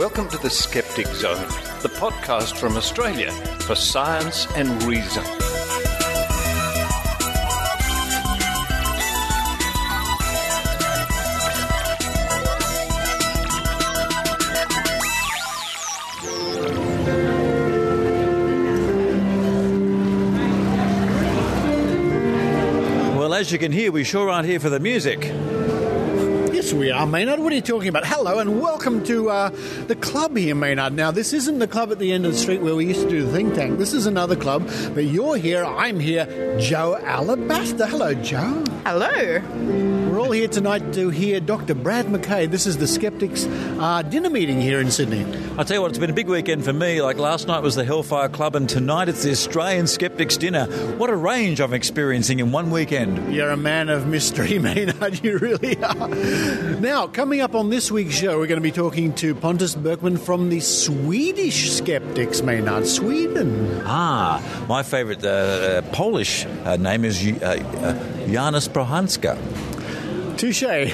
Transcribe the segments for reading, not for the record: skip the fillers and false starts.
welcome to the Skeptic Zone, the podcast from Australia for science and reason. Well, as you can hear, we sure aren't here for the music. Yes, we are, Maynard. What are you talking about? Hello and welcome to the club here, Maynard. Now, this isn't the club at the end of the street where we used to do the think tank. This is another club, but you're here, I'm here, Joe Alabaster. Hello, Joe. Hello. We're all here tonight to hear Dr. Brad McKay. This is the Skeptics dinner meeting here in Sydney. I'll tell you what, it's been a big weekend for me. Like last night was the Hellfire Club and tonight it's the Australian Skeptics dinner. What a range I'm experiencing in one weekend. You're a man of mystery, Maynard. You really are. Now, coming up on this week's show, we're going to be talking to Pontus Bockman from the Swedish Skeptics, Maynard. Sweden. My favourite Polish name is Janusz Prohanska. Touché.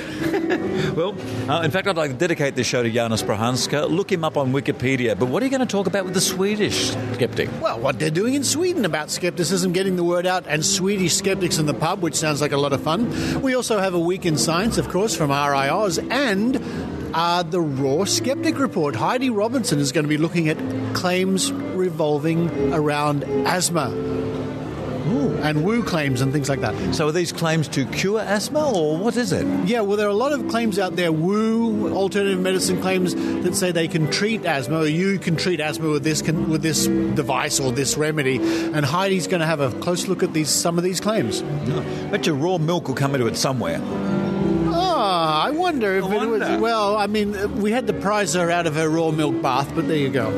Well, in fact, I'd like to dedicate this show to Janusz Prohanska. Look him up on Wikipedia. But what are you going to talk about with the Swedish skeptic? Well, what they're doing in Sweden about skepticism, getting the word out, and Swedish skeptics in the pub, which sounds like a lot of fun. We also have a week in science, of course, from RiAus, and the Raw Skeptic Report. Heidi Robertson is going to be looking at claims revolving around asthma. And woo claims and things like that. So are these claims to cure asthma, or what is it? Yeah, well, there are a lot of claims out there, woo, alternative medicine claims that say they can treat asthma, or you can treat asthma with this device or this remedy. And Heidi's going to have a close look at some of these claims. Bet your raw milk will come into it somewhere. I wonder if it was... Well, I mean, we had to prize her out of her raw milk bath, but there you go.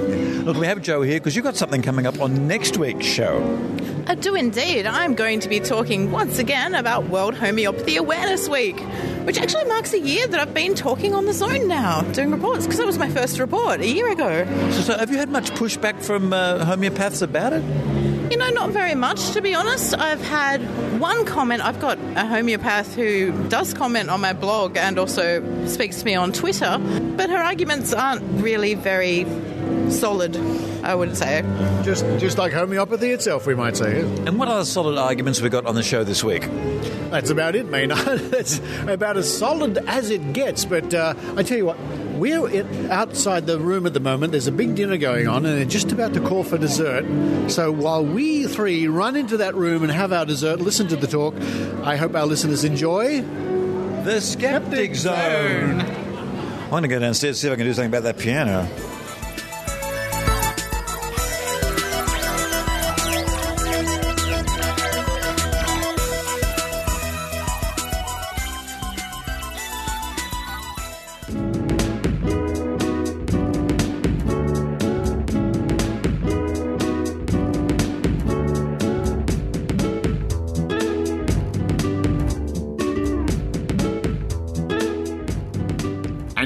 Look, we have Joe here because you've got something coming up on next week's show. I do indeed. I'm going to be talking once again about World Homeopathy Awareness Week, which actually marks a year that I've been talking on the Zone now, doing reports, because that was my first report a year ago. So have you had much pushback from homeopaths about it? You know, not very much, to be honest. I've had one comment. I've got a homeopath who does comment on my blog and also speaks to me on Twitter, but her arguments aren't really very solid, I would say. Just like homeopathy itself, we might say. And what other solid arguments have we got on the show this week? That's about it, Maynard. That's about as solid as it gets. But I tell you what, we're outside the room at the moment. There's a big dinner going on, and they're just about to call for dessert. So while we three run into that room and have our dessert, listen to the talk, I hope our listeners enjoy... The Skeptic Zone. I'm going to go downstairs and see if I can do something about that piano.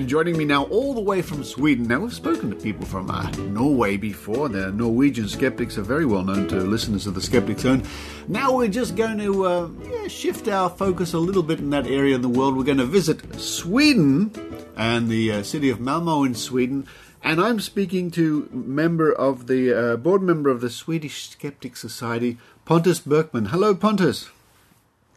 Joining me now all the way from Sweden. Now, we've spoken to people from Norway before. The Norwegian skeptics are very well known to listeners of the Skeptic Zone. Now we're just going to shift our focus a little bit in that area of the world. We're going to visit Sweden and the city of Malmö in Sweden. And I'm speaking to board member of the Swedish Skeptic Society, Pontus Bockman. Hello, Pontus.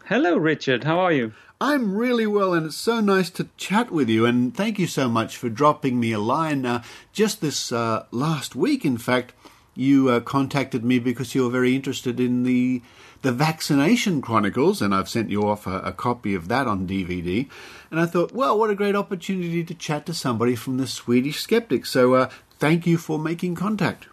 Hello, Richard. How are you? I'm really well, and it's so nice to chat with you, and thank you so much for dropping me a line. Just this last week, in fact, you contacted me because you were very interested in the vaccination chronicles, and I've sent you off a copy of that on DVD. And I thought, well, what a great opportunity to chat to somebody from the Swedish Skeptics. So thank you for making contact.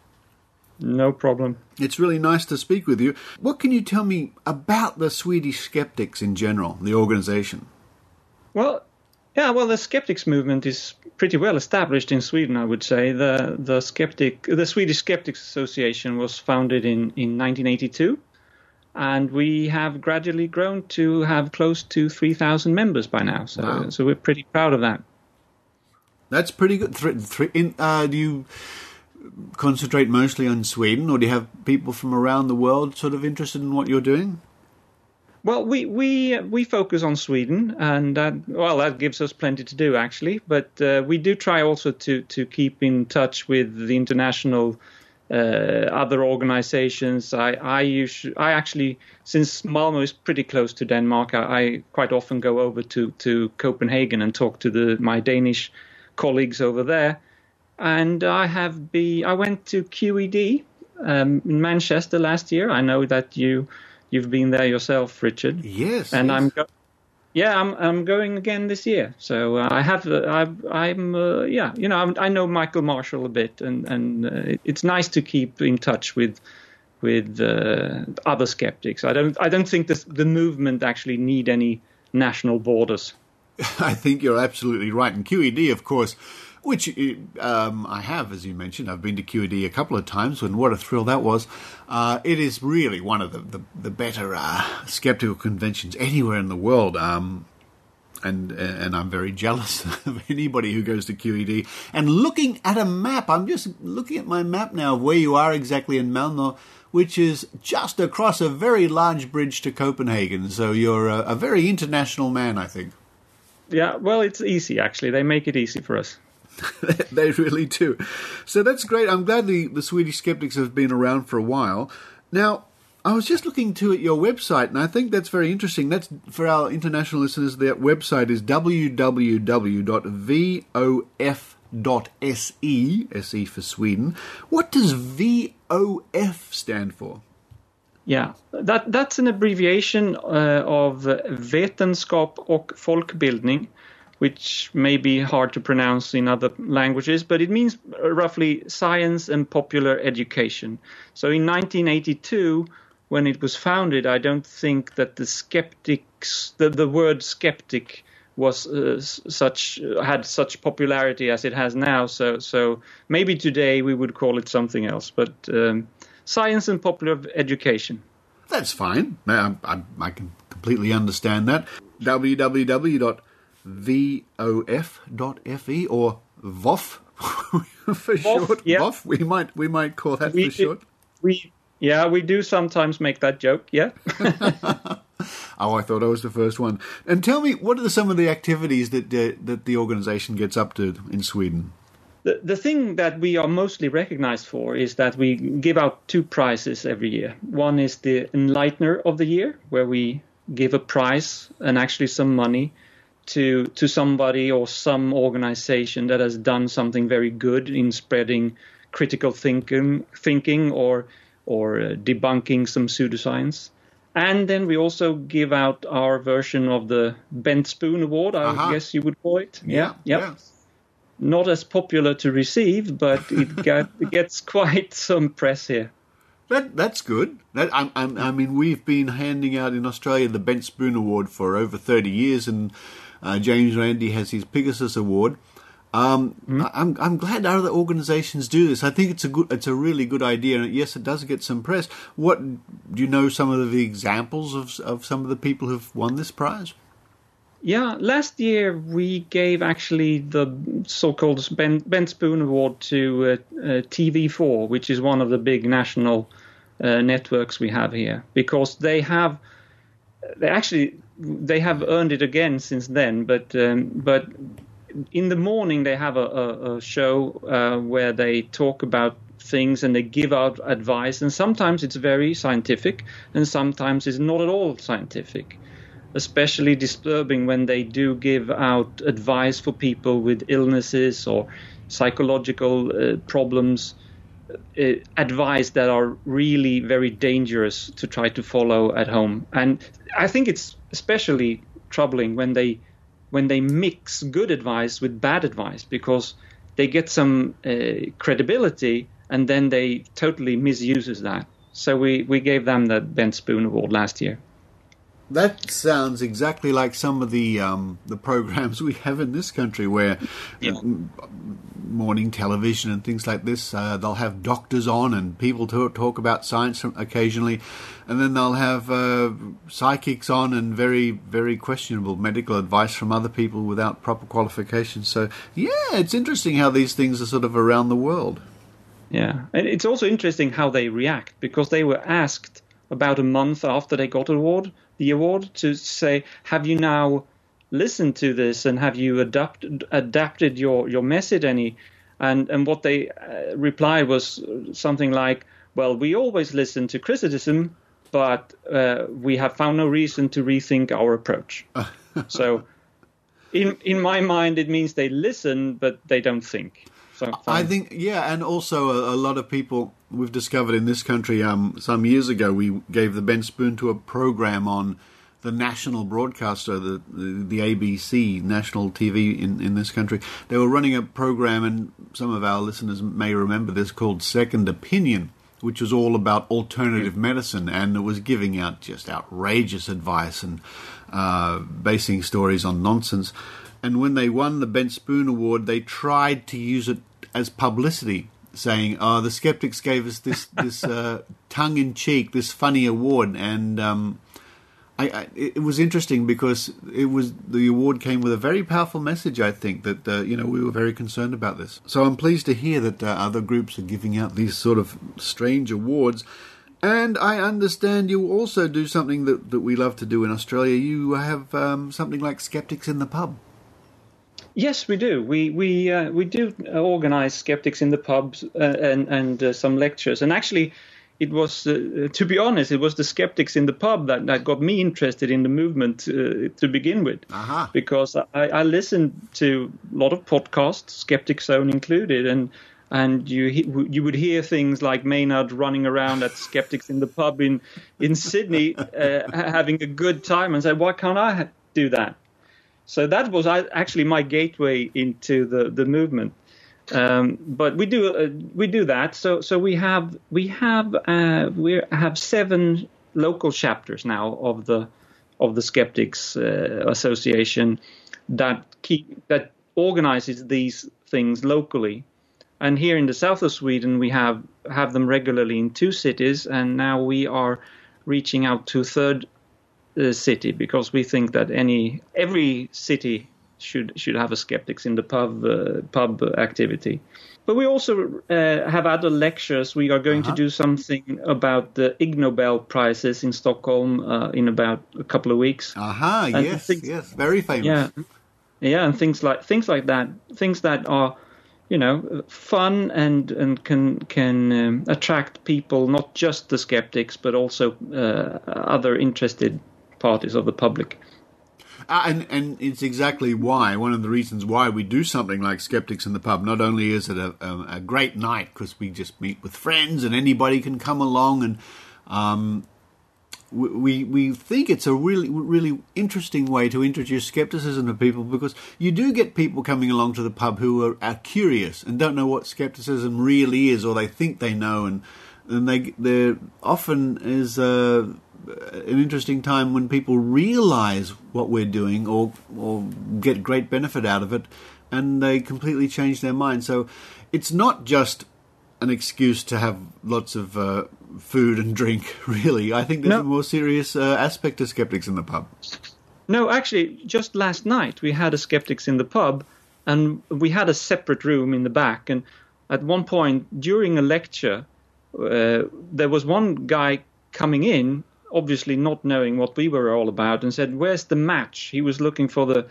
No problem. It's really nice to speak with you. What can you tell me about the Swedish Skeptics in general, the organization? Well, the skeptics movement is pretty well established in Sweden, I would say. The Swedish Skeptics Association was founded in 1982, and we have gradually grown to have close to 3,000 members by now. So, wow. So we're pretty proud of that. That's pretty good. Do you concentrate mostly on Sweden, or do you have people from around the world sort of interested in what you're doing? Well, we focus on Sweden, and that gives us plenty to do, actually. But we do try also to keep in touch with the international other organizations. I actually, since Malmö is pretty close to Denmark, I quite often go over to Copenhagen and talk to my Danish colleagues over there. And I went to QED in Manchester last year. I know that you've been there yourself, Richard. Yes. And yes. I'm going again this year. So I know Michael Marshall a bit, and it's nice to keep in touch with other skeptics. I don't think the movement actually need any national borders. I think you're absolutely right. And QED, of course, which I have, as you mentioned. I've been to QED a couple of times, and what a thrill that was. It is really one of the better skeptical conventions anywhere in the world. And I'm very jealous of anybody who goes to QED. And looking at a map, I'm just looking at my map now of where you are exactly in Malmö, which is just across a very large bridge to Copenhagen. So you're a very international man, I think. Yeah, well, it's easy, actually. They make it easy for us. They really do. So that's great. I'm glad the Swedish Skeptics have been around for a while. Now, I was just looking at your website, and I think that's very interesting. That's for our international listeners. Their website is www.vof.se, SE for Sweden. What does VOF stand for? Yeah, that's an abbreviation of Vetenskap och folkbildning, which may be hard to pronounce in other languages, but it means roughly science and popular education. So in 1982, when it was founded, I don't think that the word skeptic was had such popularity as it has now. So maybe today we would call it something else, but science and popular education. That's fine. I can completely understand that. www.vof.fe or VOF for short. Yeah. VOF. We might call that for short. We do sometimes make that joke. Yeah. Oh, I thought I was the first one. And tell me, what are some of the activities that the organisation gets up to in Sweden? The thing that we are mostly recognized for is that we give out 2 prizes every year. One is the Enlightener of the Year, where we give a prize and actually some money to somebody or some organization that has done something very good in spreading critical thinking or debunking some pseudoscience. And then we also give out our version of the Bent Spoon Award, I guess you would call it. Yeah. Not as popular to receive, but it gets quite some press here. That's good. I mean, we've been handing out in Australia the Bent Spoon Award for over 30 years, and James Randi has his Pegasus Award. I'm glad other organisations do this. I think it's a really good idea, and yes, it does get some press. What do you know? Some of the examples of some of the people who've won this prize? Yeah, last year we gave actually the so-called Bent Spoon Award to TV4, which is one of the big national networks we have here, because they have earned it again since then. But in the morning they have a show where they talk about things and they give out advice, and sometimes it's very scientific, and sometimes it's not at all scientific. Especially disturbing when they do give out advice for people with illnesses or psychological problems, advice that are really very dangerous to try to follow at home. And I think it's especially troubling when they mix good advice with bad advice, because they get some credibility and then they totally misuses that. So we gave them the Bent Spoon Award last year. That sounds exactly like some of the programs we have in this country, where morning television and things like this, they'll have doctors on and people talk about science occasionally, and then they'll have psychics on and very, very questionable medical advice from other people without proper qualifications. So, yeah, it's interesting how these things are sort of around the world. Yeah, and it's also interesting how they react, because they were asked about a month after they got the award to say, have you now listened to this and have you adapted your message any? And what they replied was something like, well, we always listen to criticism, but we have found no reason to rethink our approach. So in my mind, it means they listen, but they don't think. So I think, yeah, and also a lot of people, we've discovered in this country, some years ago, we gave the Ben Spoon to a program on the national broadcaster, the ABC, national TV in this country. They were running a program, and some of our listeners may remember this, called Second Opinion, which was all about alternative medicine, and it was giving out just outrageous advice and basing stories on nonsense. And when they won the Ben Spoon Award, they tried to use it as publicity, saying, "Oh, the skeptics gave us this tongue-in-cheek, this funny award." And it was interesting because the award came with a very powerful message. I think that we were very concerned about this. So I'm pleased to hear that other groups are giving out these sort of strange awards. And I understand you also do something that we love to do in Australia. You have something like Skeptics in the Pub. Yes, we do. We do organise Skeptics in the pubs and some lectures. And actually, it was, to be honest, it was the Skeptics in the Pub that got me interested in the movement to begin with. Uh-huh. Because I listened to a lot of podcasts, Skeptic Zone included, and you would hear things like Maynard running around at Skeptics in the Pub in Sydney having a good time and say, why can't I do that? So that was actually my gateway into the movement. But we do that. So we have 7 local chapters now of the Skeptics Association that organizes these things locally. And here in the south of Sweden, we have them regularly in 2 cities, and now we are reaching out to a third city, because we think that every city should have a Skeptics in the pub activity. But we also have other lectures. We are going to do something about the Ig Nobel prizes in Stockholm in about a couple of weeks. Yes, very famous. Yeah, and things like that, things that are, fun and can attract people, not just the skeptics, but also other interested parties of the public. And it's exactly why, one of the reasons why we do something like Skeptics in the Pub. Not only is it a great night because we just meet with friends and anybody can come along, and we think it's a really, really interesting way to introduce skepticism to people, because you do get people coming along to the pub who are curious and don't know what skepticism really is, or they think they know, and there often is an interesting time when people realise what we're doing or get great benefit out of it, and they completely change their mind. So it's not just an excuse to have lots of food and drink, really. I think there's a more serious aspect to Skeptics in the Pub. No, actually, just last night we had a Skeptics in the Pub, and we had a separate room in the back, and at one point during a lecture, there was one guy coming in, obviously not knowing what we were all about, and said, "Where's the match?" He was looking for the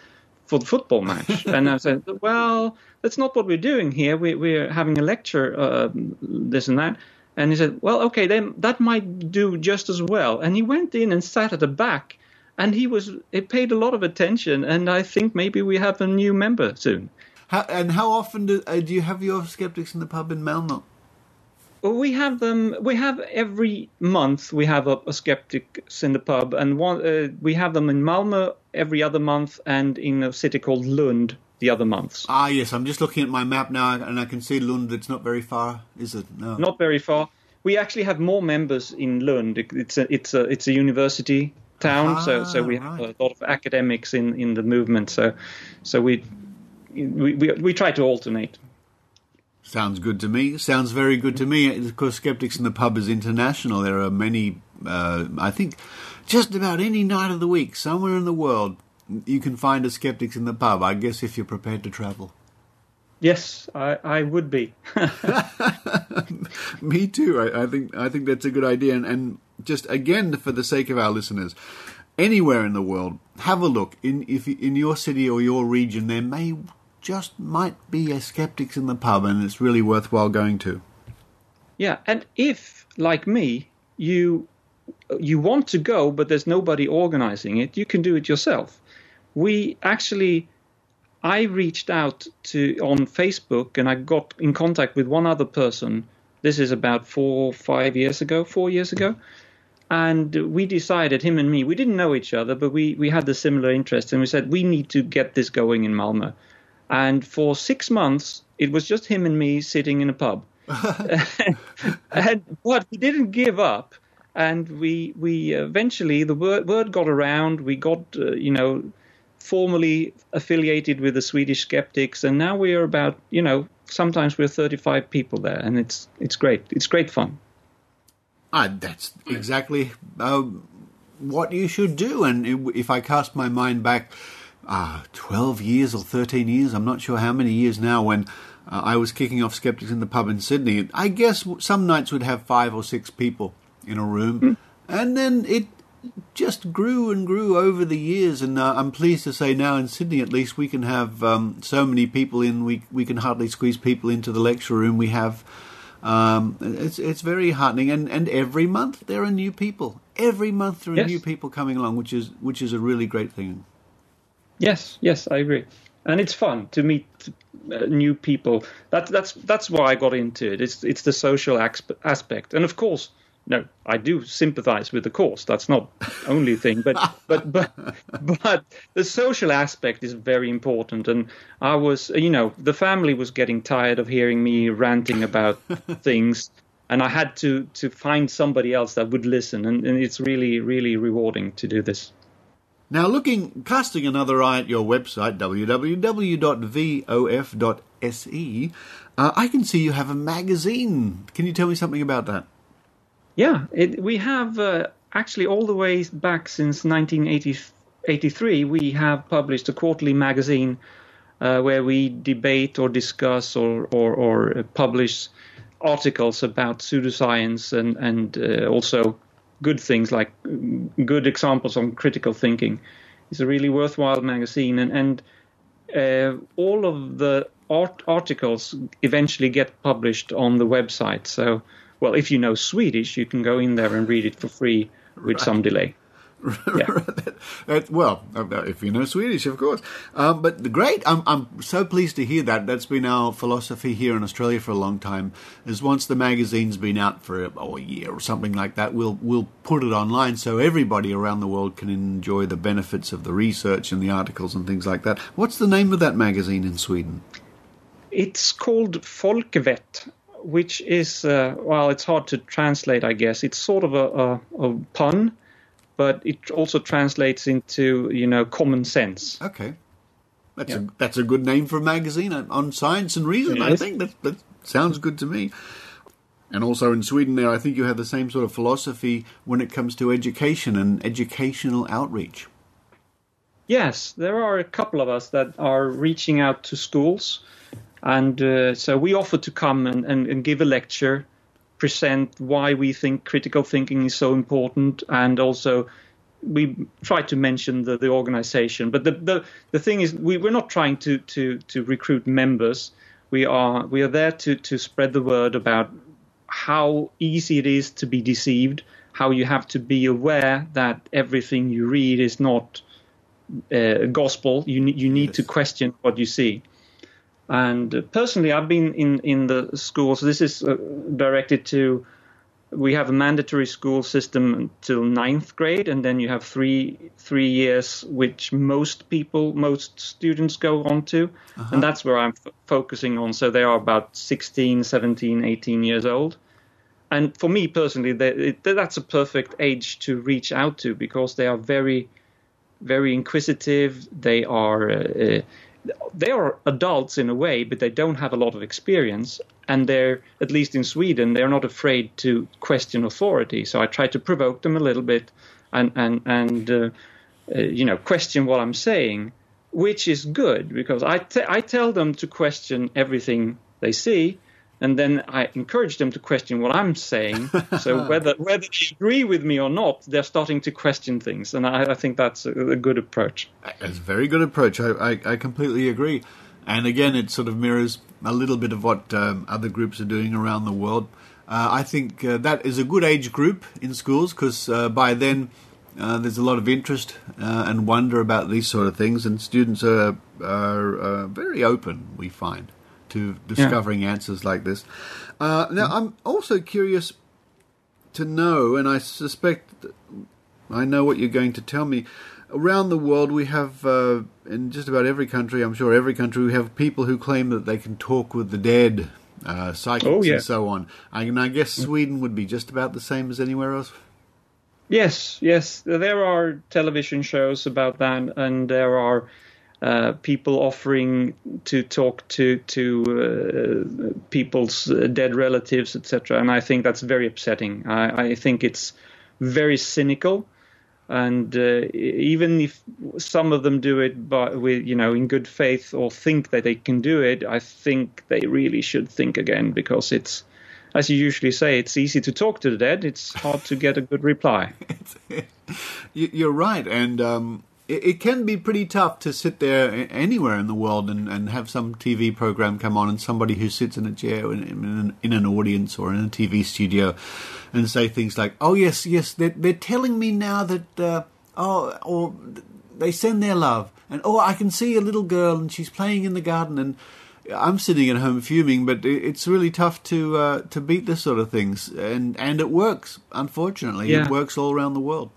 football match. And I said, "Well, that's not what we're doing here. We're having a lecture, this and that." And he said, "Well, okay, then that might do just as well." And he went in and sat at the back, and he paid a lot of attention. And I think maybe we have a new member soon. How often do you have your Skeptics in the Pub in Malmö? Well, we have them. We have every month. We have a Skeptics in the Pub, and we have them in Malmö every other month, and in a city called Lund the other months. Ah, yes. I'm just looking at my map now, and I can see Lund. It's not very far, is it? No. Not very far. We actually have more members in Lund. It's a university town, so we have a lot of academics in the movement. So we try to alternate. Sounds good to me. Sounds very good to me. Of course, Skeptics in the Pub is international. There are many, I think, just about any night of the week, somewhere in the world, you can find a Skeptics in the Pub, I guess, if you're prepared to travel. Yes, I would be. Me too. I think that's a good idea. And just again, for the sake of our listeners, anywhere in the world, have a look. If in your city or your region, there might be a Skeptics in the pub, and it's really worthwhile going to. Yeah, and if, like me, you want to go, but there's nobody organizing it, you can do it yourself. I reached out on Facebook, and I got in contact with one other person. This is about 4 years ago. And we decided, him and me, we didn't know each other, but we had the similar interest. And we said, we need to get this going in Malmö. And for 6 months, it was just him and me sitting in a pub. But we didn't give up. And we eventually, the word got around. We got, formally affiliated with the Swedish Skeptics. And now we are about, sometimes we're 35 people there. And it's great. It's great fun. That's exactly what you should do. And if I cast my mind back 12 years or 13 years, I'm not sure how many years now, when I was kicking off Skeptics in the pub in Sydney, I guess some nights would have 5 or 6 people in a room. And then it just grew and grew over the years. And I'm pleased to say now in Sydney, at least, we can have so many people in. We can hardly squeeze people into the lecture room. We have... it's very heartening, and every month there are new people. Every month there are new people coming along, which is a really great thing. Yes, I agree, and it's fun to meet new people. That's why I got into it. It's the social aspect, and of course, no, I do sympathize with the cause. That's not the only thing, but the social aspect is very important. And I was, the family was getting tired of hearing me ranting about things, and I had to find somebody else that would listen. And it's really, really rewarding to do this. Now, casting another eye at your website, www.vof.se, I can see you have a magazine. Can you tell me something about that? Yeah, we have actually all the way back since 1983, we have published a quarterly magazine where we debate or discuss or publish articles about pseudoscience and also good things like good examples on critical thinking. It's a really worthwhile magazine, and all of the articles eventually get published on the website. So, well, if you know Swedish, you can go in there and read it for free with some delay. Yeah. Well, if you know Swedish, of course. But great. I'm so pleased to hear that. That's been our philosophy here in Australia for a long time, is once the magazine's been out for a year or something like that, we'll put it online so everybody around the world can enjoy the benefits of the research and the articles and things like that. What's the name of that magazine in Sweden? It's called Folkvett, which is, it's hard to translate, I guess. It's sort of a pun, but it also translates into, common sense. Okay. That's a good name for a magazine on science and reason, Yes. I think. That sounds good to me. And also in Sweden there, I think you have the same sort of philosophy when it comes to education and educational outreach. Yes, there are a couple of us that are reaching out to schools. And so we offer to come and give a lecture, present why we think critical thinking is so important, and also we try to mention the organization. But the thing is, we're not trying to recruit members. We are there to spread the word about how easy it is to be deceived, how you have to be aware that everything you read is not gospel. You need to question what you see. And personally, I've been in the schools. This is directed to, we have a mandatory school system until 9th grade, and then you have three years, which most students go on to. Uh-huh. And that's where I'm focusing on. So they are about 16, 17, 18 years old. And for me personally, that's a perfect age to reach out to, because they are very, very inquisitive. They are adults in a way, but they don't have a lot of experience. And they're, at least in Sweden, they're not afraid to question authority. So I try to provoke them a little bit and question what I'm saying, which is good, because I tell them to question everything they see. And then I encourage them to question what I'm saying. So whether they agree with me or not, they're starting to question things. And I think that's a good approach. It's a very good approach. I completely agree. And again, it sort of mirrors a little bit of what other groups are doing around the world. I think that is a good age group in schools, because by then there's a lot of interest and wonder about these sort of things. And students are very open, we find, to discovering answers like this. Now, I'm also curious to know, and I suspect I know what you're going to tell me. Around the world, we have, in just about every country, I'm sure every country, we have people who claim that they can talk with the dead, psychics and so on. And I guess Sweden would be just about the same as anywhere else? Yes. There are television shows about that, and there are people offering to talk to people's dead relatives, etc. And I think that's very upsetting. I think it's very cynical. And even if some of them do it in good faith or think that they can do it, I think they really should think again, because it's, as you usually say, it's easy to talk to the dead. It's hard to get a good reply. You're right. And it can be pretty tough to sit there anywhere in the world and have some TV program come on and somebody who sits in a chair in an audience or in a TV studio and say things like, "Oh yes, they're telling me now that or they send their love, and I can see a little girl and she's playing in the garden," and I'm sitting at home fuming. But it's really tough to beat this sort of things, and it works. Unfortunately, It works all around the world.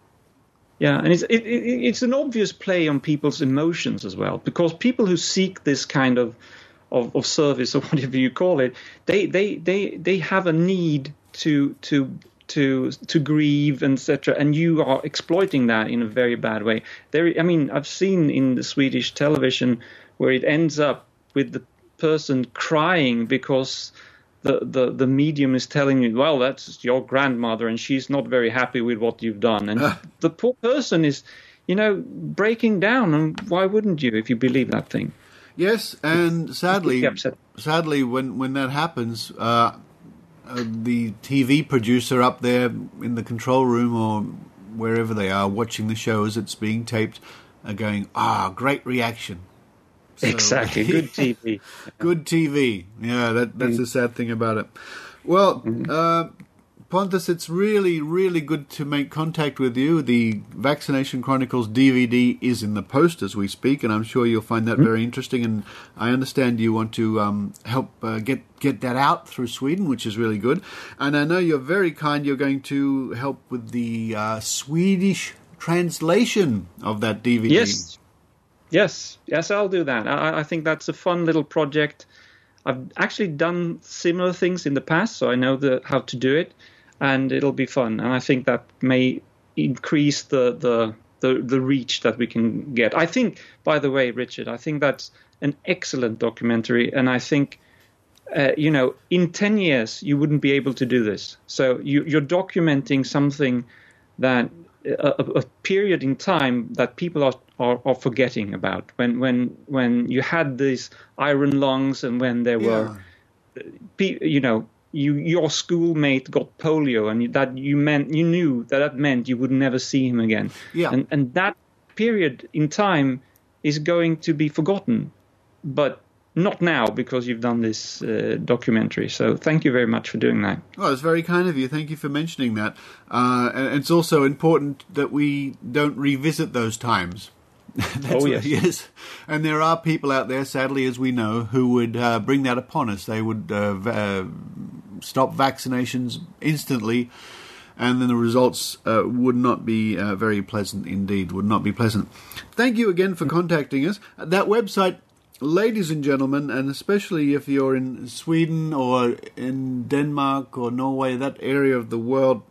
Yeah, and it's an obvious play on people's emotions as well, because people who seek this kind of service, or whatever you call it, they have a need to grieve, etc. And you are exploiting that in a very bad way. I've seen in the Swedish television where it ends up with the person crying because the medium is telling you, well, that's your grandmother and she's not very happy with what you've done. And the poor person is, breaking down. And why wouldn't you, if you believe that thing? Yes, and sadly, when that happens, the TV producer up there in the control room or wherever they are watching the show as it's being taped are going, great reaction. So, exactly, good TV. Good TV. Yeah, that's the sad thing about it. Well, Pontus, it's really, really good to make contact with you. The Vaccination Chronicles DVD is in the post as we speak, and I'm sure you'll find that very interesting. And I understand you want to help get that out through Sweden, which is really good. And I know you're very kind. You're going to help with the Swedish translation of that DVD. Yes, I'll do that. I think that's a fun little project. I've actually done similar things in the past, so I know how to do it, and it'll be fun. And I think that may increase the reach that we can get. I think, by the way, Richard, I think that's an excellent documentary, and I think, in 10 years you wouldn't be able to do this. So you're documenting something that a period in time that people are forgetting about, when you had these iron lungs and when there were, your schoolmate got polio, and that you knew that meant you would never see him again. Yeah. And that period in time is going to be forgotten, but not now, because you've done this documentary. So thank you very much for doing that. Well, it's very kind of you. Thank you for mentioning that. And it's also important that we don't revisit those times. Yes. And there are people out there, sadly, as we know, who would bring that upon us. They would stop vaccinations instantly, and then the results would not be very pleasant indeed, would not be pleasant. Thank you again for contacting us. That website, ladies and gentlemen, and especially if you're in Sweden or in Denmark or Norway, that area of the world,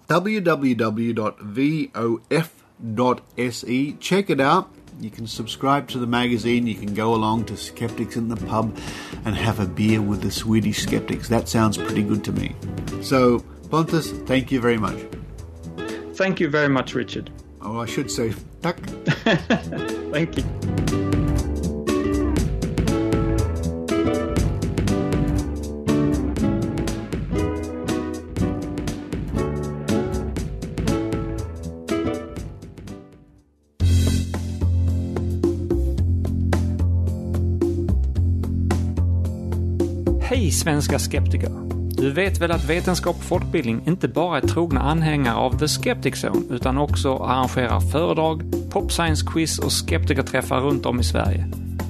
www.vof.se. Check it out. You can subscribe to the magazine. You can go along to Skeptics in the pub and have a beer with the Swedish Skeptics. That sounds pretty good to me. So, Pontus, thank you very much. Thank you very much, Richard. Oh, I should say, tack. Thank you. Hej svenska skeptiker! Du vet väl att vetenskap och folkbildning inte bara är trogna anhängare av The Skeptic Zone utan också arrangerar föredrag, pop science quiz och skeptikerträffar runt om i Sverige.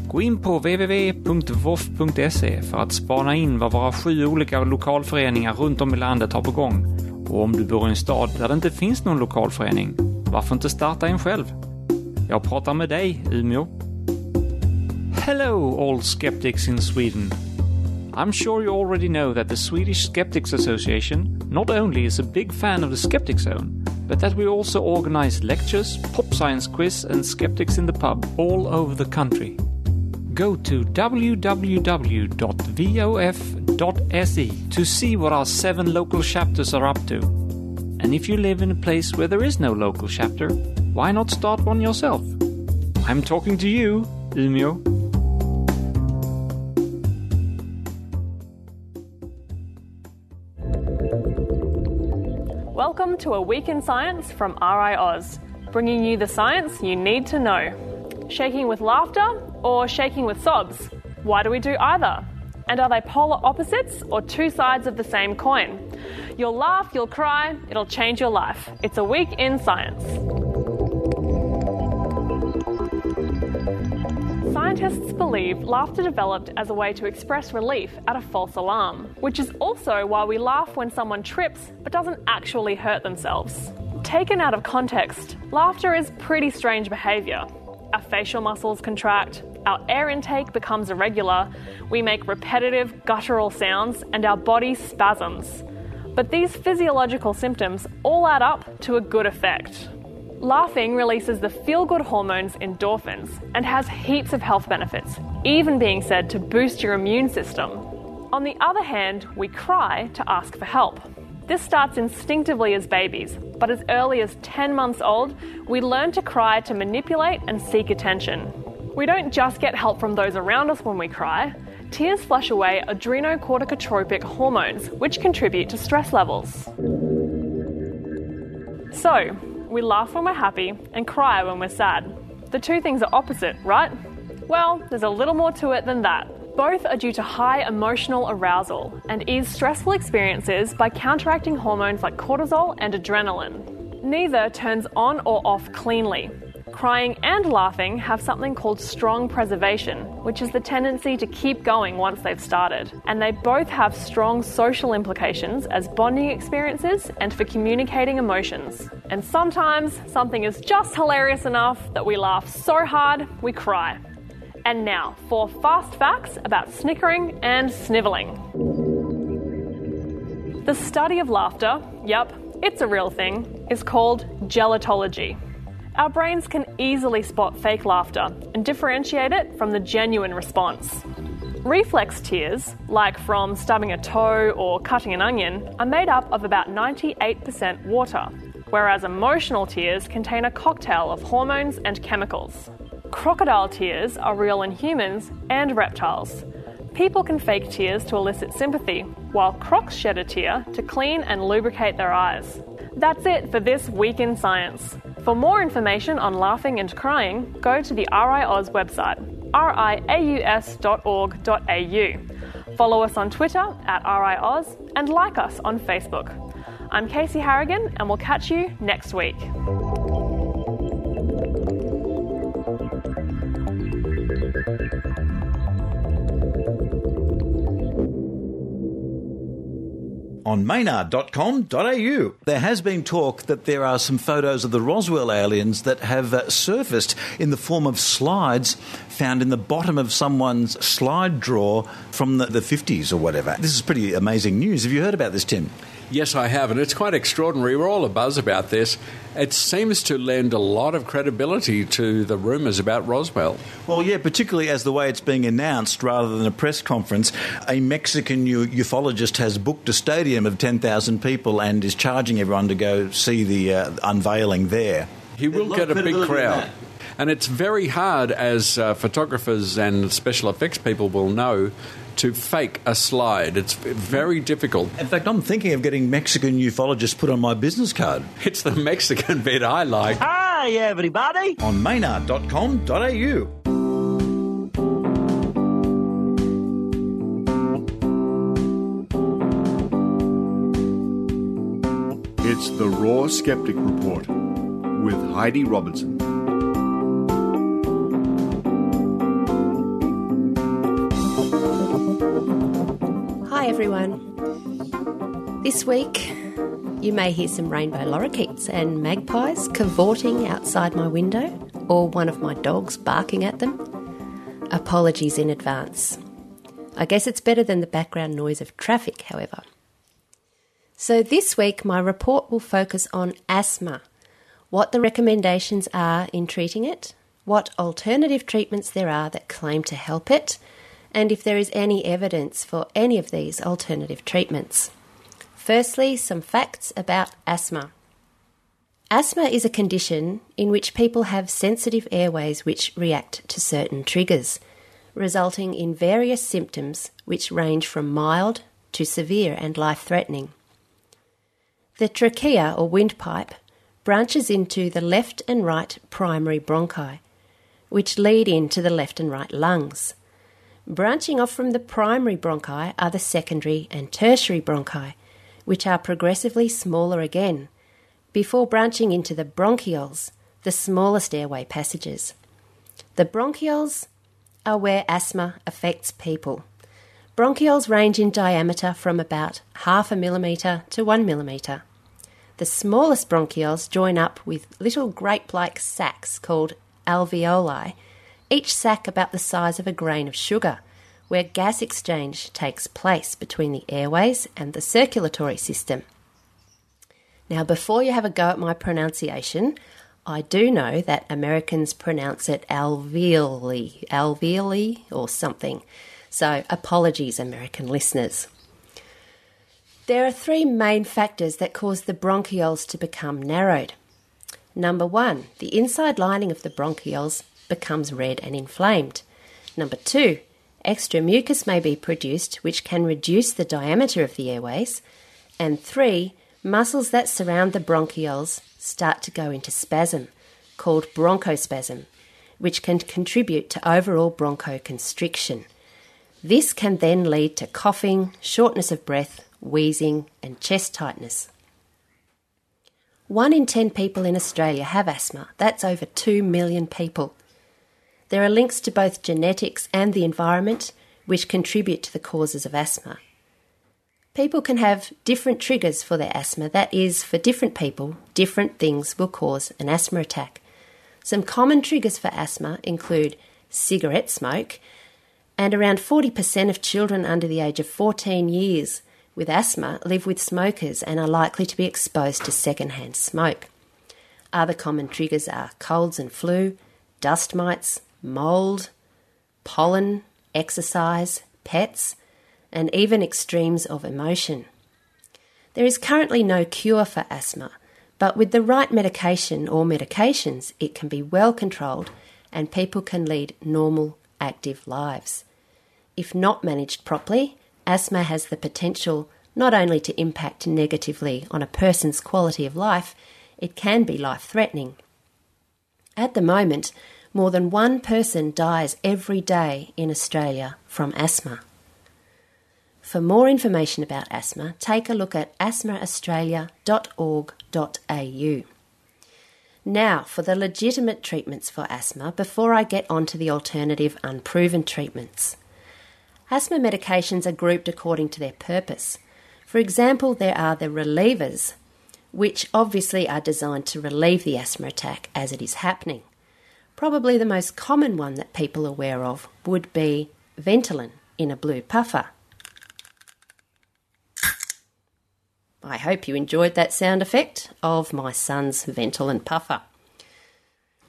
Gå in på www.vof.se för att spana in vad våra 7 olika lokalföreningar runt om i landet har på gång. Och om du bor i en stad där det inte finns någon lokalförening, varför inte starta en själv? Jag pratar med dig, Umeå. Hello all skeptics in Sweden. I'm sure you already know that the Swedish Skeptics Association not only is a big fan of the Skeptic Zone, but that we also organize lectures, pop science quiz and skeptics in the pub all over the country. Go to www.vof.se to see what our 7 local chapters are up to. And if you live in a place where there is no local chapter, why not start one yourself? I'm talking to you, Umeå. Welcome to A Week in Science from RiAus, bringing you the science you need to know. Shaking with laughter or shaking with sobs? Why do we do either? And are they polar opposites or 2 sides of the same coin? You'll laugh, you'll cry, it'll change your life. It's A Week in Science. Scientists believe laughter developed as a way to express relief at a false alarm, which is also why we laugh when someone trips but doesn't actually hurt themselves. Taken out of context, laughter is pretty strange behaviour. Our facial muscles contract, our air intake becomes irregular, we make repetitive guttural sounds, and our body spasms. But these physiological symptoms all add up to a good effect. Laughing releases the feel-good hormones endorphins and has heaps of health benefits, even being said to boost your immune system. On the other hand, we cry to ask for help. This starts instinctively as babies, but as early as 10 months old, we learn to cry to manipulate and seek attention. We don't just get help from those around us when we cry. Tears flush away adrenocorticotropic hormones, which contribute to stress levels. So, we laugh when we're happy and cry when we're sad. The 2 things are opposite, right? Well, there's a little more to it than that. Both are due to high emotional arousal and ease stressful experiences by counteracting hormones like cortisol and adrenaline. Neither turns on or off cleanly. Crying and laughing have something called strong preservation, which is the tendency to keep going once they've started. And they both have strong social implications as bonding experiences and for communicating emotions. And sometimes something is just hilarious enough that we laugh so hard we cry. And now, 4 fast facts about snickering and snivelling. The study of laughter, yep, it's a real thing, is called gelotology. Our brains can easily spot fake laughter and differentiate it from the genuine response. Reflex tears, like from stubbing a toe or cutting an onion, are made up of about 98% water, whereas emotional tears contain a cocktail of hormones and chemicals. Crocodile tears are real in humans and reptiles. People can fake tears to elicit sympathy, while crocs shed a tear to clean and lubricate their eyes. That's it for this Week in Science. For more information on laughing and crying, go to the RiAus website, riaus.org.au. Follow us on Twitter @RiAus and like us on Facebook. I'm Casey Harrigan and we'll catch you next week. On Maynard.com.au. There has been talk that there are some photos of the Roswell aliens that have surfaced in the form of slides found in the bottom of someone's slide drawer from the 50s or whatever. This is pretty amazing news. Have you heard about this, Tim? Yes, I have, and it's quite extraordinary. We're all abuzz about this. It seems to lend a lot of credibility to the rumours about Roswell. Well, yeah, particularly as the way it's being announced rather than a press conference. A Mexican ufologist has booked a stadium of 10,000 people and is charging everyone to go see the unveiling there. He will get a big crowd. And it's very hard, as photographers and special effects people will know, to fake a slide. It's very difficult. In fact, I'm thinking of getting Mexican ufologists put on my business card. It's the Mexican bit I like. Hi, everybody. On Maynard.com.au. It's the Raw Skeptic Report with Heidi Robertson. Hi everyone. This week you may hear some rainbow lorikeets and magpies cavorting outside my window, or one of my dogs barking at them. Apologies in advance. I guess it's better than the background noise of traffic, however. So this week my report will focus on asthma, what the recommendations are in treating it, what alternative treatments there are that claim to help it, and if there is any evidence for any of these alternative treatments. Firstly, some facts about asthma. Asthma is a condition in which people have sensitive airways which react to certain triggers, resulting in various symptoms which range from mild to severe and life-threatening. The trachea, or windpipe, branches into the left and right primary bronchi, which lead into the left and right lungs. Branching off from the primary bronchi are the secondary and tertiary bronchi, which are progressively smaller again, before branching into the bronchioles, the smallest airway passages. The bronchioles are where asthma affects people. Bronchioles range in diameter from about 0.5 millimetre to 1 millimetre. The smallest bronchioles join up with little grape-like sacs called alveoli, each sac about the size of a grain of sugar, where gas exchange takes place between the airways and the circulatory system. Now, before you have a go at my pronunciation, I do know that Americans pronounce it alveoli or something. So apologies, American listeners. There are three main factors that cause the bronchioles to become narrowed. Number one, the inside lining of the bronchioles becomes red and inflamed. Number two, extra mucus may be produced which can reduce the diameter of the airways. And three, muscles that surround the bronchioles start to go into spasm, called bronchospasm, which can contribute to overall bronchoconstriction. This can then lead to coughing, shortness of breath, wheezing and chest tightness. 1 in 10 people in Australia have asthma. That's over 2 million people. There are links to both genetics and the environment which contribute to the causes of asthma. People can have different triggers for their asthma. That is, for different people, different things will cause an asthma attack. Some common triggers for asthma include cigarette smoke, and around 40% of children under the age of 14 years with asthma live with smokers and are likely to be exposed to secondhand smoke. Other common triggers are colds and flu, dust mites, mould, pollen, exercise, pets, and even extremes of emotion. There is currently no cure for asthma, but with the right medication or medications, it can be well controlled and people can lead normal, active lives. If not managed properly, asthma has the potential not only to impact negatively on a person's quality of life, it can be life-threatening. At the moment, more than 1 person dies every day in Australia from asthma. For more information about asthma, take a look at asthmaaustralia.org.au. Now, for the legitimate treatments for asthma before I get on to the alternative unproven treatments. Asthma medications are grouped according to their purpose. For example, there are the relievers, which obviously are designed to relieve the asthma attack as it is happening. Probably the most common one that people are aware of would be Ventolin in a blue puffer. I hope you enjoyed that sound effect of my son's Ventolin puffer.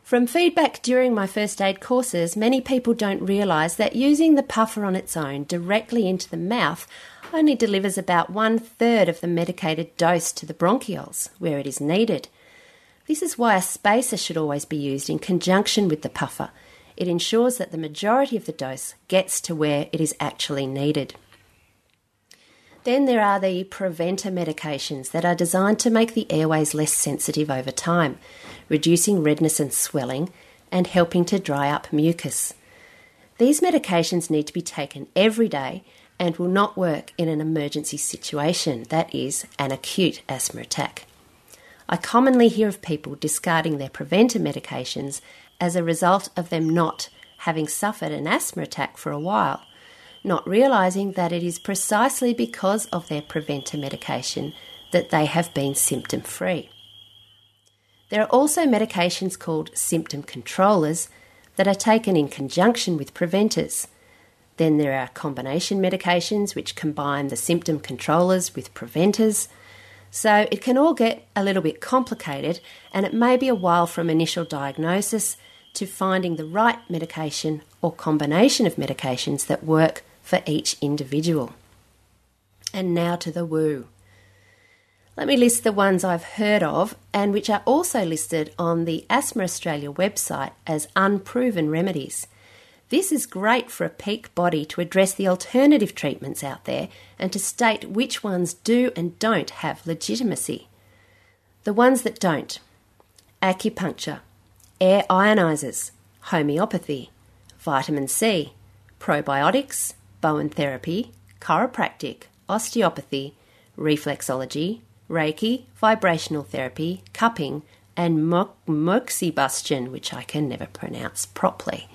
From feedback during my first aid courses, many people don't realise that using the puffer on its own directly into the mouth only delivers about 1/3 of the medicated dose to the bronchioles, where it is needed. This is why a spacer should always be used in conjunction with the puffer. It ensures that the majority of the dose gets to where it is actually needed. Then there are the preventer medications that are designed to make the airways less sensitive over time, reducing redness and swelling and helping to dry up mucus. These medications need to be taken every day and will not work in an emergency situation, that is, an acute asthma attack. I commonly hear of people discarding their preventer medications as a result of them not having suffered an asthma attack for a while, not realising that it is precisely because of their preventer medication that they have been symptom-free. There are also medications called symptom controllers that are taken in conjunction with preventers. Then there are combination medications which combine the symptom controllers with preventers. So it can all get a little bit complicated, and it may be a while from initial diagnosis to finding the right medication or combination of medications that work for each individual. And now to the woo. Let me list the ones I've heard of and which are also listed on the Asthma Australia website as unproven remedies. This is great for a peak body to address the alternative treatments out there and to state which ones do and don't have legitimacy. The ones that don't: acupuncture, air ionisers, homeopathy, vitamin C, probiotics, Bowen therapy, chiropractic, osteopathy, reflexology, Reiki, vibrational therapy, cupping, and moxibustion, which I can never pronounce properly.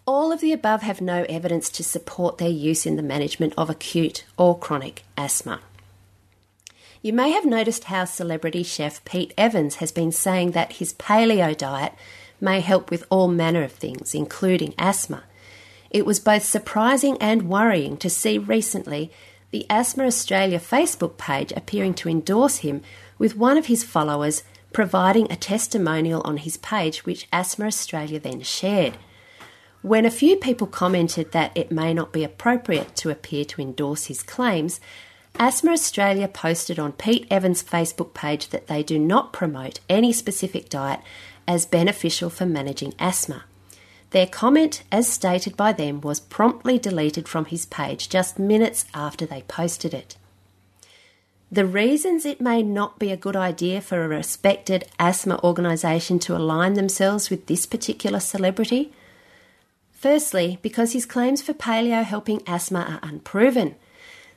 All of the above have no evidence to support their use in the management of acute or chronic asthma. You may have noticed how celebrity chef Pete Evans has been saying that his paleo diet may help with all manner of things, including asthma. It was both surprising and worrying to see recently the Asthma Australia Facebook page appearing to endorse him, with one of his followers providing a testimonial on his page, which Asthma Australia then shared. When a few people commented that it may not be appropriate to appear to endorse his claims, Asthma Australia posted on Pete Evans' Facebook page that they do not promote any specific diet as beneficial for managing asthma. Their comment, as stated by them, was promptly deleted from his page just minutes after they posted it. The reasons it may not be a good idea for a respected asthma organisation to align themselves with this particular celebrity: firstly, because his claims for paleo helping asthma are unproven.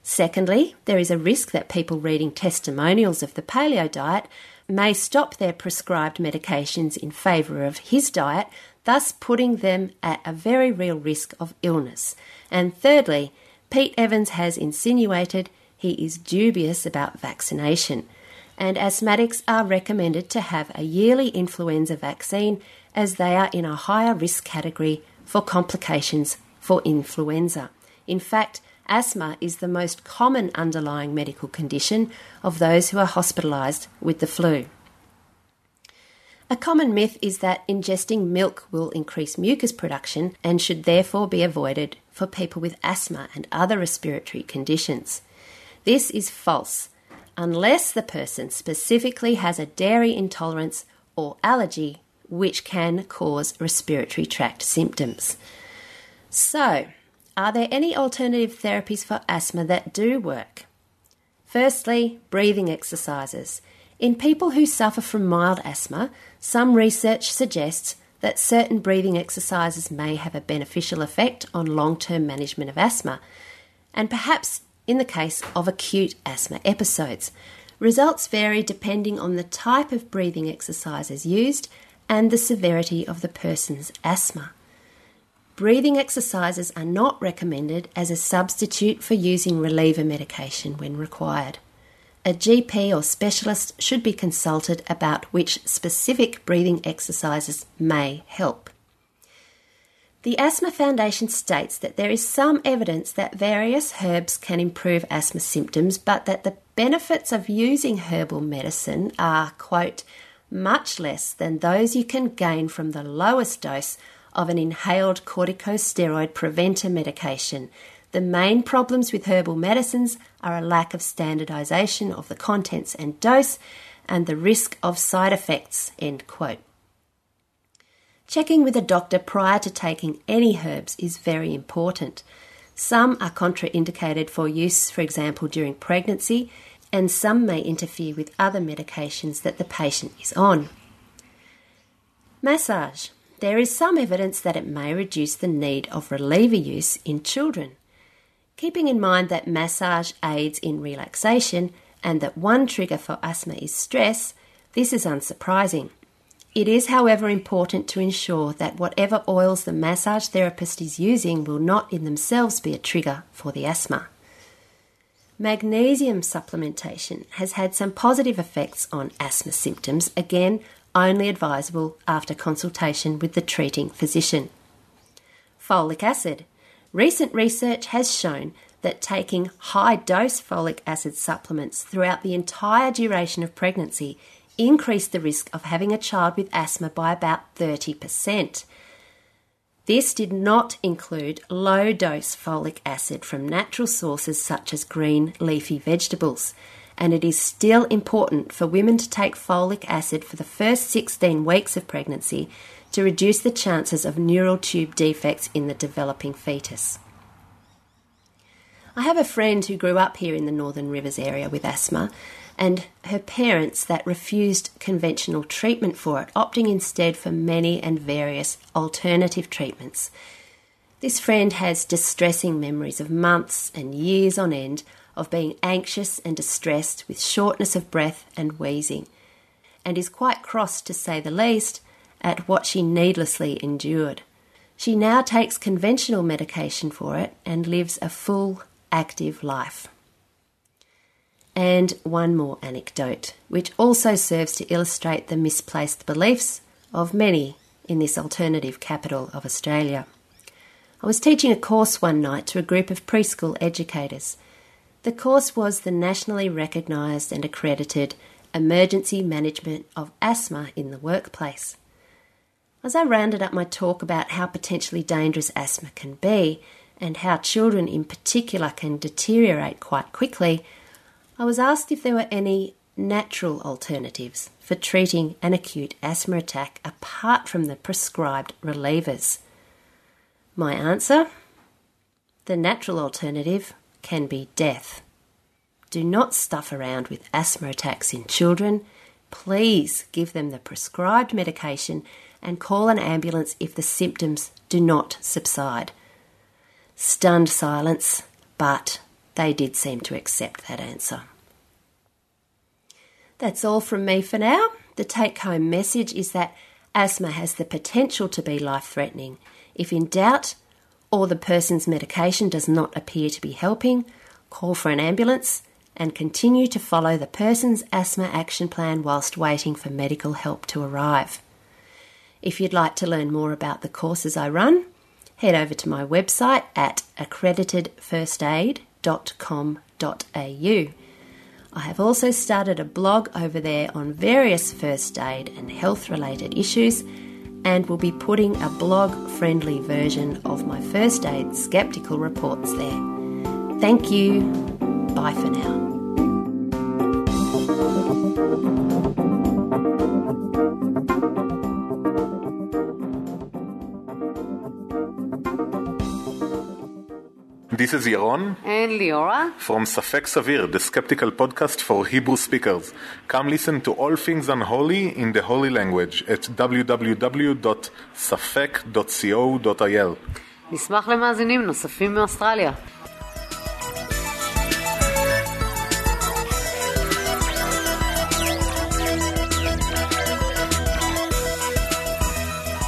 Secondly, there is a risk that people reading testimonials of the paleo diet may stop their prescribed medications in favour of his diet, thus putting them at a very real risk of illness. And thirdly, Pete Evans has insinuated he is dubious about vaccination, and asthmatics are recommended to have a yearly influenza vaccine as they are in a higher risk category for complications for influenza. In fact, asthma is the most common underlying medical condition of those who are hospitalised with the flu. A common myth is that ingesting milk will increase mucus production and should therefore be avoided for people with asthma and other respiratory conditions. This is false, unless the person specifically has a dairy intolerance or allergy, which can cause respiratory tract symptoms. So, are there any alternative therapies for asthma that do work? Firstly, breathing exercises. In people who suffer from mild asthma, some research suggests that certain breathing exercises may have a beneficial effect on long-term management of asthma, and perhaps in the case of acute asthma episodes. Results vary depending on the type of breathing exercises used and the severity of the person's asthma. Breathing exercises are not recommended as a substitute for using reliever medication when required. A GP or specialist should be consulted about which specific breathing exercises may help. The Asthma Foundation states that there is some evidence that various herbs can improve asthma symptoms, but that the benefits of using herbal medicine are, quote, much less than those you can gain from the lowest dose of an inhaled corticosteroid preventer medication. The main problems with herbal medicines are a lack of standardisation of the contents and dose and the risk of side effects, end quote. Checking with a doctor prior to taking any herbs is very important. Some are contraindicated for use, for example, during pregnancy, and some may interfere with other medications that the patient is on. Massage. There is some evidence that it may reduce the need of reliever use in children. Keeping in mind that massage aids in relaxation and that one trigger for asthma is stress, This is unsurprising. It is, however, important to ensure that whatever oils the massage therapist is using will not in themselves be a trigger for the asthma. Magnesium supplementation has had some positive effects on asthma symptoms, again, only advisable after consultation with the treating physician. Folic acid. Recent research has shown that taking high-dose folic acid supplements throughout the entire duration of pregnancy increased the risk of having a child with asthma by about 30%. This did not include low-dose folic acid from natural sources such as green leafy vegetables, and it is still important for women to take folic acid for the first 16 weeks of pregnancy to reduce the chances of neural tube defects in the developing fetus. I have a friend who grew up here in the Northern Rivers area with asthma, and her parents that refused conventional treatment for it, opting instead for many and various alternative treatments. This friend has distressing memories of months and years on end of being anxious and distressed with shortness of breath and wheezing, and is quite cross, to say the least, at what she needlessly endured. She now takes conventional medication for it and lives a full, active life. And one more anecdote, which also serves to illustrate the misplaced beliefs of many in this alternative capital of Australia. I was teaching a course one night to a group of preschool educators. The course was the nationally recognised and accredited Emergency Management of Asthma in the Workplace. As I rounded up my talk about how potentially dangerous asthma can be, and how children in particular can deteriorate quite quickly, I was asked if there were any natural alternatives for treating an acute asthma attack apart from the prescribed relievers. My answer? The natural alternative can be death. Do not stuff around with asthma attacks in children. Please give them the prescribed medication and call an ambulance if the symptoms do not subside. Stunned silence, but they did seem to accept that answer. That's all from me for now. The take-home message is that asthma has the potential to be life-threatening. If in doubt, or the person's medication does not appear to be helping, call for an ambulance and continue to follow the person's asthma action plan whilst waiting for medical help to arrive. If you'd like to learn more about the courses I run, head over to my website at accreditedfirstaid.com.au. I have also started a blog over there on various first aid and health-related issues, and will be putting a blog-friendly version of my first aid skeptical reports there. Thank you. Bye for now. This is Yaron and Liora from Safek Savir, the skeptical podcast for Hebrew speakers. Come listen to all things unholy in the holy language at www.safek.co.il. נשמח למאזינים נוספים מאוסטרליה.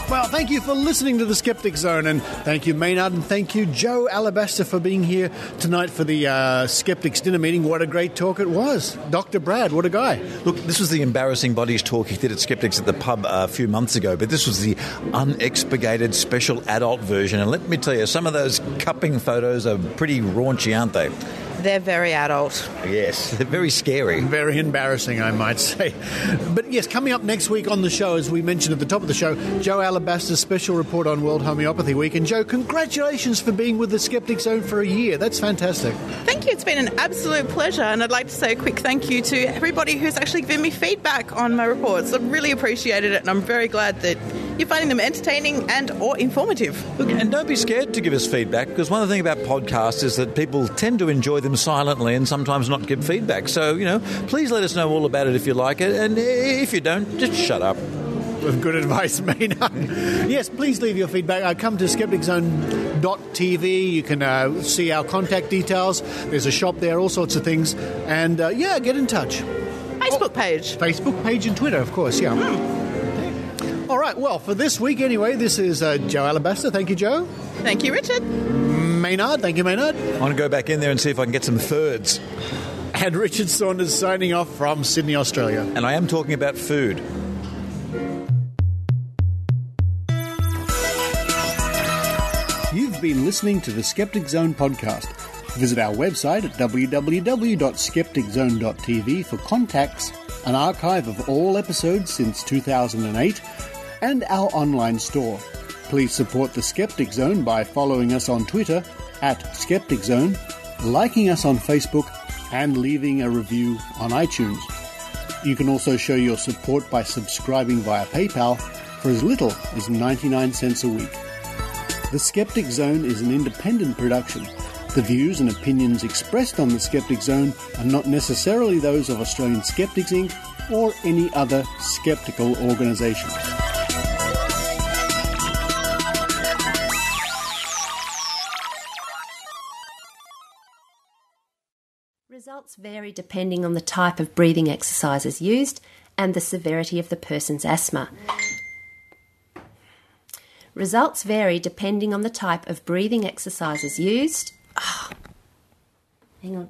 Well, thank you for listening to the Skeptic Zone, and thank you, Maynard, and thank you, Joe Alabaster, for being here tonight for the Skeptics dinner meeting. What a great talk it was. Dr. Brad, what a guy. Look, this was the embarrassing bodies talk he did at Skeptics at the pub a few months ago, but this was the unexpurgated special adult version, and let me tell you, some of those cupping photos are pretty raunchy, aren't they? They're very adult. Yes, they're very scary. Very embarrassing, I might say. But yes, coming up next week on the show, as we mentioned at the top of the show, Joe Alabaster's special report on World Homeopathy Week. And Joe, congratulations for being with the Skeptic Zone for a year. That's fantastic. Thank you. It's been an absolute pleasure. And I'd like to say a quick thank you to everybody who's actually given me feedback on my reports. I've really appreciated it, and I'm very glad that you're finding them entertaining and or informative. Look, and don't be scared to give us feedback, because one of the things about podcasts is that people tend to enjoy them silently and sometimes not give feedback. So, please let us know all about it if you like it, and if you don't, just shut up. Good advice, Maynard. Yes, please leave your feedback. Come to skepticzone.tv. You can see our contact details. There's a shop there, all sorts of things. And, get in touch. Facebook page. Facebook page and Twitter, of course, yeah. All right, well, for this week anyway, this is Joe Alabaster. Thank you, Joe. Thank you, Richard. Maynard. Thank you, Maynard. I want to go back in there and see if I can get some thirds. And Richard Saunders signing off from Sydney, Australia. And I am talking about food. You've been listening to the Skeptic Zone podcast. Visit our website at www.skepticzone.tv for contacts, an archive of all episodes since 2008, and our online store. Please support the Skeptic Zone by following us on Twitter @Skeptic Zone, liking us on Facebook, and leaving a review on iTunes. You can also show your support by subscribing via PayPal for as little as 99 cents a week. The Skeptic Zone is an independent production. The views and opinions expressed on the Skeptic Zone are not necessarily those of Australian Skeptics Inc. or any other skeptical organisation. Results vary depending on the type of breathing exercises used and the severity of the person's asthma. Results vary depending on the type of breathing exercises used. Oh, hang on.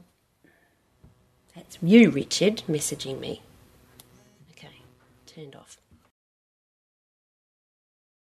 That's you, Richard, messaging me. Okay, turned off.